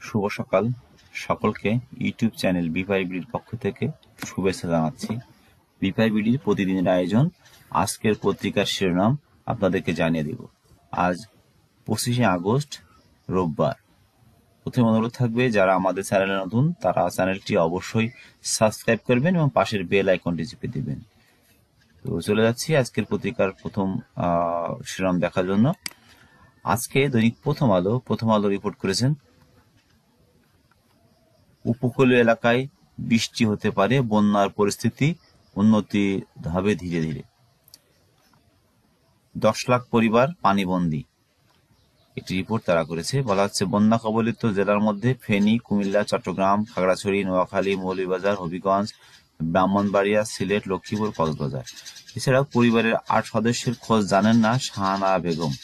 শুভ সকাল সকলকে। YouTube channel বিপাই বিডির পক্ষ থেকে শুভেচ্ছা জানাচ্ছি। বিপাই বিডির প্রতিদিনের আয়োজন। আজকের পত্রিকার শিরোনাম আপনাদেরকে জানিয়ে দেব। আজ 25শে আগস্ট, রোববার। প্রথমে অনুরোধ থাকবে, যারা আমাদের চ্যানেলে নতুন তারা চ্যানেলটি অবশ্যই সাবস্ক্রাইব করবেন এবং পাশের বেল আইকনটি চেপে দিবেন। তো চলে যাচ্ছি আজকের পত্রিকার প্রথম শিরোনাম দেখার জন্য। আজকে দৈনিক প্রথম আলো রিপোর্ট করেছেন, উপকূলীয় এলাকায় বৃষ্টি হতে পারে, বন্যার পরিস্থিতি উন্নতি হবে ধীরে ধীরে। 10 লাখ পরিবার পানিবন্দী, একটি রিপোর্ট তারা করেছে। বলা হচ্ছে, বন্যা কবলিত জেলার মধ্যে ফেনী, কুমিল্লা, চট্টগ্রাম, খাগড়াছড়ি, নোয়াখালী, মৌলভীবাজার, হবিগঞ্জ, ব্রাহ্মণবাড়িয়া, সিলেট, লক্ষ্মীপুর, কক্সবাজার। এছাড়াও পরিবারের 8 সদস্যের খোঁজ জানেন না শাহানা বেগম।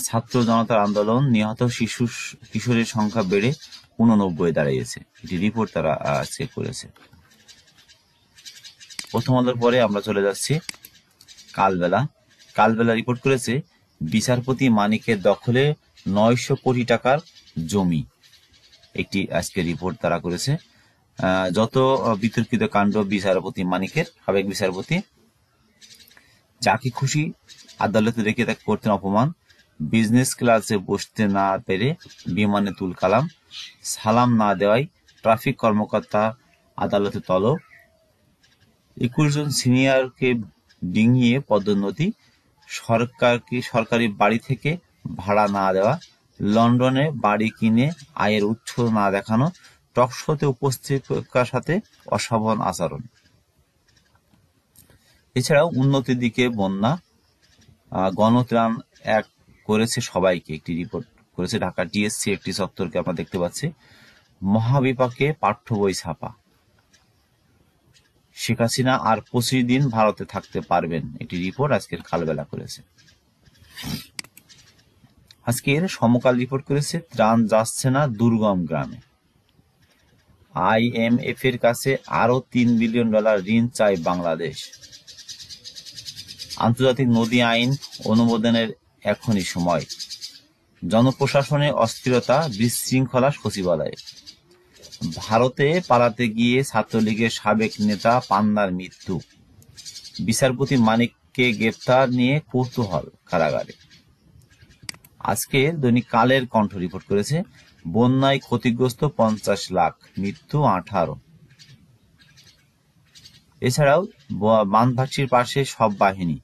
ছাত্র জনতার আন্দোলন, নিহত কিশোরের সংখ্যা বেড়ে 89 দাঁড়িয়েছে। এটি রিপোর্ট তারা চেক করেছে। প্রথম আলোর পরে আমরা চলে যাচ্ছি কালবেলা রিপোর্ট করেছে, বিচারপতি মানিকের দখলে 900 কোটি টাকার জমি। একটি আজকে রিপোর্ট তারা করেছে। যত বিতর্কিত কাণ্ড বিচারপতি মানিকের, সাবেক বিচারপতি, যাকে খুশি আদালতে রেখে তাকে করতেন অপমান, বিজনেস ক্লাসে বসতে না পেরে বিমানে তুল কালাম, সালাম না দেওয়ায় ট্রাফিক কর্মকর্তা আদালতে তলব, 21 জন সিনিয়রকে ডিঙিয়ে পদোন্নতি, সরকারি বাড়ি থেকে ভাড়া না দেওয়া, লন্ডনে বাড়ি কিনে আয়ের উৎস না দেখানো, টকশোতে উপস্থিতার সাথে অসাবধান আচরণ। এছাড়াও উন্নতির দিকে বন্যা, গণত্রাণ এক করেছে সবাইকে, একটি রিপোর্ট করেছে। ঢাকা টিএসসি একটি চত্বরকে আমরা দেখতে পাচ্ছি। মহাবিপাকে পাঠ্য বই ছাপা, শেখ হাসিনা আর 25 দিন ভারতে থাকতে পারবেন, একটি রিপোর্ট আজকের কালবেলা করেছে। আজকের সমকাল রিপোর্ট করেছে, ত্রাণ যাচ্ছে না দুর্গম গ্রামে। IMF এর কাছে আরো $3 বিলিয়ন ঋণ চায় বাংলাদেশ। আন্তর্জাতিক নদী আইন অনুমোদনের এখনই সময়। জনপ্রশাসনে অস্থিরতা, বিশৃঙ্খলা সচিবালয়ে। ভারতে পালাতে গিয়ে ছাত্রলীগের সাবেক নেতা পান্নার মৃত্যু। বিচারপতি মানিককে গ্রেপ্তার নিয়ে কৌতূহল কারাগারে। আজকের দৈনিক কালের কণ্ঠ রিপোর্ট করেছে, বন্যায় ক্ষতিগ্রস্ত 50 লাখ, মৃত্যু 18। এছাড়াও বানভাসির পাশে সব বাহিনী,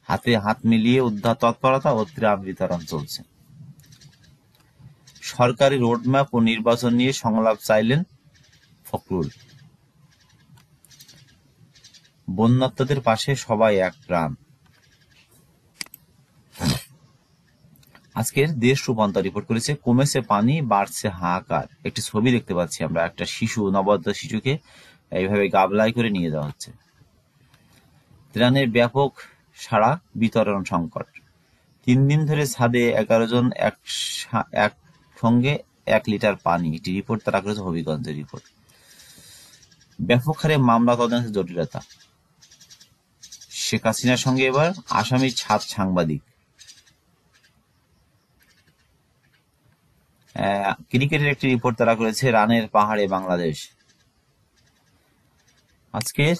হাতে হাত মিলিয়ে উদ্ধার তৎপরতা ও ত্রাণ বিতরণ চলছে। সরকারি রোডম্যাপ ও নির্বাচন নিয়ে সংলাপ চাইলেন ফখরুল। বন্যার্তদের পাশে সবাই এক প্রাণ। আজকের দেশ রূপান্তর রিপোর্ট করেছে, কমেছে পানি, বাড়ছে হাহাকার। একটি ছবি দেখতে পাচ্ছি আমরা, একটা নবজাতক শিশুকে এইভাবে গাবলাই করে নিয়ে যাওয়া হচ্ছে। ত্রাণের ব্যাপক সাড়া, বিতরণ সংকট। 3 দিন ধরে ছাদে 11 জন একসঙ্গে 1 লিটার পানি, একটি রিপোর্ট তারা করেছে, হবিগঞ্জের রিপোর্ট। ব্যাপক হারে মামলা তদন্তের জটিলতা। শেখ হাসিনার সঙ্গে এবার আসামির 7 সাংবাদিক। ক্রিকেটের একটি রিপোর্ট তারা করেছে, রানের পাহাড়ে বাংলাদেশ। আজকের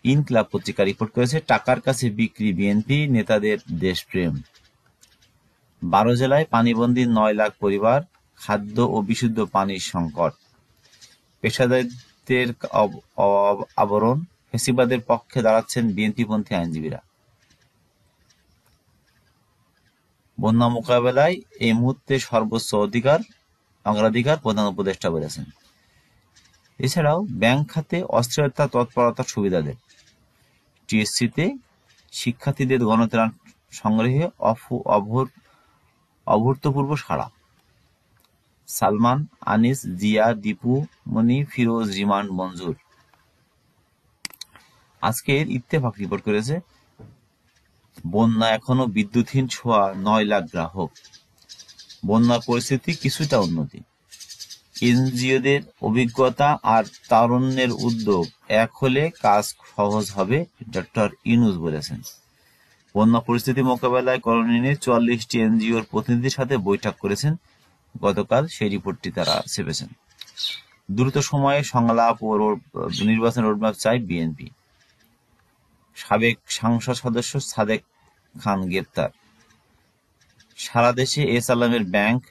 ইনকিলাব পত্রিকা রিপোর্ট করেছে, টাকার কাছে বিক্রি বিএনপি নেতাদের দেশপ্রেম। 12 জেলায় পানিবন্দী 9 লাখ পরিবার, খাদ্য ও বিশুদ্ধ পানির সংকট। পেশাদারদের আবরণ, ফ্যাসিবাদের পক্ষে দাঁড়াচ্ছেন বিএনপিপন্থী আইনজীবীরা। বন্যা মোকাবেলায় এই মুহূর্তে সর্বোচ্চ অগ্রাধিকার প্রধান উপদেষ্টা বলেছেন। এছাড়াও ব্যাংক খাতে অস্থিরতা তৎপরতার সুবিধা দেয়। টিএসসিতে শিক্ষার্থীদের গণত্রাণ সংগ্রহে অভূতপূর্ব সাড়া। সালমান, আনিস, জিয়া, দীপু মনি, ফিরোজ রিমান্ড মঞ্জুর। আজকের ইত্তেফাক রিপোর্ট করেছে, বন্যা এখনো বিদ্যুৎহীন 9 লাখ গ্রাহক। বন্যার পরিস্থিতি কিছুটা উন্নতি। এনজিওদের অভিজ্ঞতা আর তারুণ্যের উদ্যোগ এক হলে কাজ সহজ হবে, ডক্টর ইউনূস বলেছেন। বন্যা পরিস্থিতি মোকাবেলায় করণীয় নিয়ে 44টি এনজিওর প্রতিনিধির সাথে বৈঠক করেছেন গতকাল সেই রিপোর্টটি তারা ছেপেছেন। দ্রুত সময়ে সংলাপ ও নির্বাচন রোডম্যাপ চাই বিএনপি। সাবেক সংসদ সদস্য সাদেক খান গ্রেপ্তার। সারা দেশে এস আলমের ব্যাংক,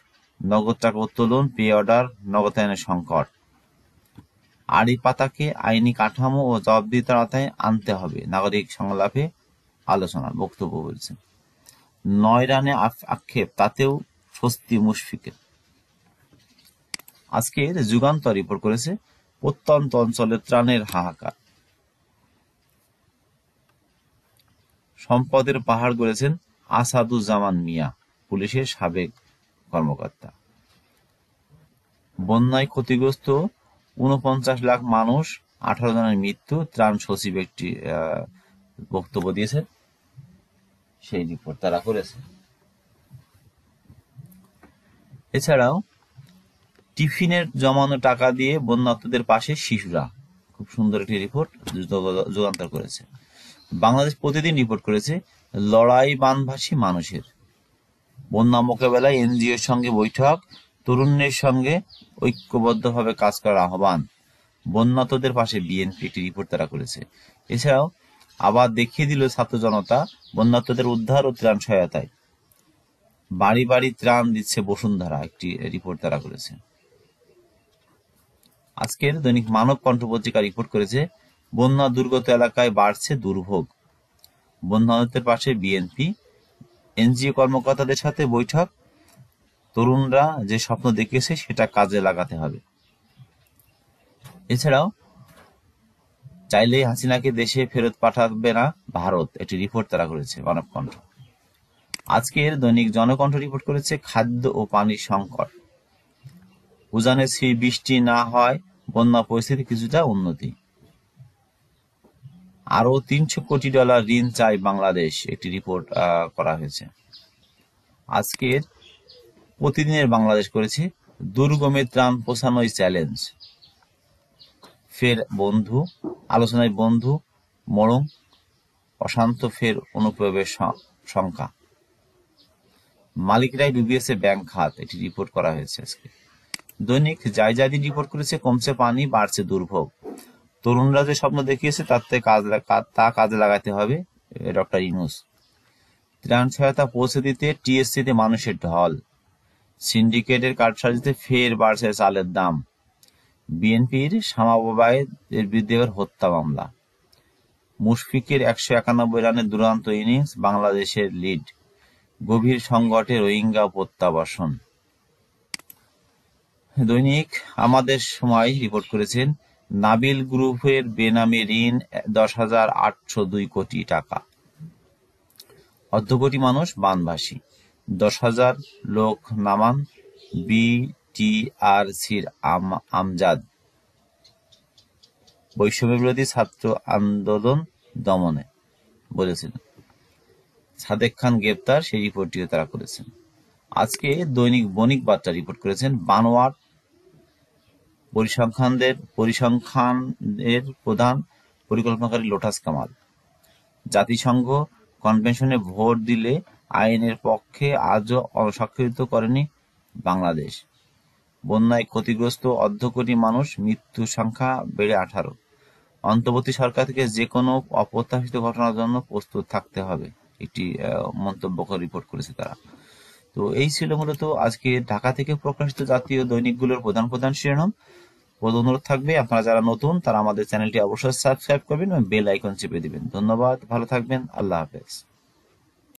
নগদ টাকা উত্তোলন, পে অর্ডার, নগদায়নের সংকট। আড়ি পাতাকে আইনি কাঠামো ও জবাবদিহিতার আওতায় আনতে হবে, নাগরিক সংলাপে আলোচনা বক্তব্য বলছেন। 9 রানে আক্ষেপ, তাতেও স্বস্তি মুশফিকের। আজকের যুগান্তর রিপোর্ট করেছে প্রত্যন্ত অঞ্চলে ত্রাণের হাহাকার। সম্পদের পাহাড় গড়েছেন আসাদুজ্জামান মিয়া, পুলিশের সাবেক কর্মকর্তা। বন্যায় ক্ষতিগ্রস্ত 49 লাখ মানুষ, 18 জনের মৃত্যু, ত্রাণ সচিব একটি বক্তব্য দিয়েছেন, সেই রিপোর্ট তারা করেছে। এছাড়াও টিফিনের জমানো টাকা দিয়ে বন্যার্তদের পাশে শিশুরা, খুব সুন্দর একটি রিপোর্ট যুগান্তর করেছে। বাংলাদেশ প্রতিদিন রিপোর্ট করেছে লড়াই বানভাসী মানুষের। বন্যা মোকাবেলায় এনজিওর সঙ্গে বৈঠক, তরুণের সঙ্গে ঐক্যবদ্ধভাবে কাজ করার আহ্বান। বন্যার্তদের পাশে বিএনপি একটি রিপোর্ট তারা করেছে। এছাড়াও আবার দেখিয়ে দিল ছাত্র জনতা বন্যার্তদের উদ্ধার ও ত্রাণ সহায়তায়। বাড়ি বাড়ি ত্রাণ দিচ্ছে বসুন্ধরা, একটি রিপোর্ট তারা করেছে। আজকের দৈনিক মানব কণ্ঠ পত্রিকা রিপোর্ট করেছে বন্যা দুর্গত এলাকায় বাড়ছে দুর্ভোগ। বন্যার্তদের পাশে বিএনপি, এনজিও কর্মকর্তাদের সাথে বৈঠক, তরুণরা যে স্বপ্ন দেখিয়েছে সেটা কাজে লাগাতে হবে। এছাড়াও চাইলেই হাসিনাকে দেশে ফেরত পাঠাবে না ভারত, একটি রিপোর্ট তারা করেছে মানব কণ্ঠ। আজকের দৈনিক জনকণ্ঠ রিপোর্ট করেছে খাদ্য ও পানির সংকট। উজানে বৃষ্টি না হয় বন্যা পরিস্থিতি কিছুটা উন্নতি। আরো $300 কোটি ঋণ চায় বাংলাদেশ, একটি রিপোর্ট করা হয়েছে। আজকের প্রতিদিনের বাংলাদেশ করেছে দুর্গমে ত্রাণ পৌঁছানোই চ্যালেঞ্জ। ফের বন্ধু আলোচনায় বন্ধু মরং, অশান্ত ফের অনুপ্রবেশ শঙ্কা। মালিকরাই ডুবিয়েছে ব্যাংক খাত, এটি রিপোর্ট করা হয়েছে আজকে। দৈনিক জায়জাদিন রিপোর্ট করেছে কমছে পানি, বাড়ছে দুর্ভোগ। তরুণরা যে স্বপ্ন দেখিয়েছে তা কাজে লাগাতে হবে, ডক্টর ইউনূস। ত্রাণ সহায়তা পৌঁছে দিতে টিএসসিতে মানুষের ঢল। সিন্ডিকেটের কারসাজিতে ফের বাড়ছে চালের দাম। বিএনপির শামাবাবায়ের বিরুদ্ধে হত্যা মামলা। মুশফিকের 191 রানের দুরন্ত ইনিংস, বাংলাদেশের লিড। গভীর সংকটে রোহিঙ্গা প্রত্যাবাসন। দৈনিক আমাদের সময় রিপোর্ট করেছেন নাবিল গ্রুপের বেনামী ঋণ 10,802 কোটি টাকা। অর্ধকোটি মানুষ বানভাসী, 10,000 লোক নামান বিটিআরসির আমজাদ। বৈষম্য বিরোধী ছাত্র আন্দোলন দমনে বলেছিলেন। সাদেক খান গ্রেপ্তার, সেই রিপোর্টটিও তারা করেছেন। আজকে দৈনিক বণিক বার্তা রিপোর্ট করেছেন বানোয়াট পরিসংখ্যানের প্রধান পরিকল্পনাকারী লোটাস কামাল। জাতিসংঘ কনভেনশনে ভোট দিলে আইনের পক্ষে আজও স্বাক্ষরিত করেনি বাংলাদেশ। বন্যায় ক্ষতিগ্রস্ত অর্ধকোটি মানুষ, মৃত্যুর সংখ্যা বেড়ে 18। অন্তর্বর্তী সরকার থেকে যে কোনো অপ্রত্যাশিত ঘটনার জন্য প্রস্তুত থাকতে হবে, একটি মন্তব্য রিপোর্ট করেছে তারা। তো এই ছিল মূলত আজকে ঢাকা থেকে প্রকাশিত জাতীয় দৈনিকগুলোর প্রধান প্রধান শিরোনাম। অনুরোধ থাকবে আপনারা যারা নতুন তারা আমাদের চ্যানেলটি অবশ্যই সাবস্ক্রাইব করবেন এবং বেল আইকন চেপে দিবেন। ধন্যবাদ, ভালো থাকবেন, আল্লাহ হাফেজ।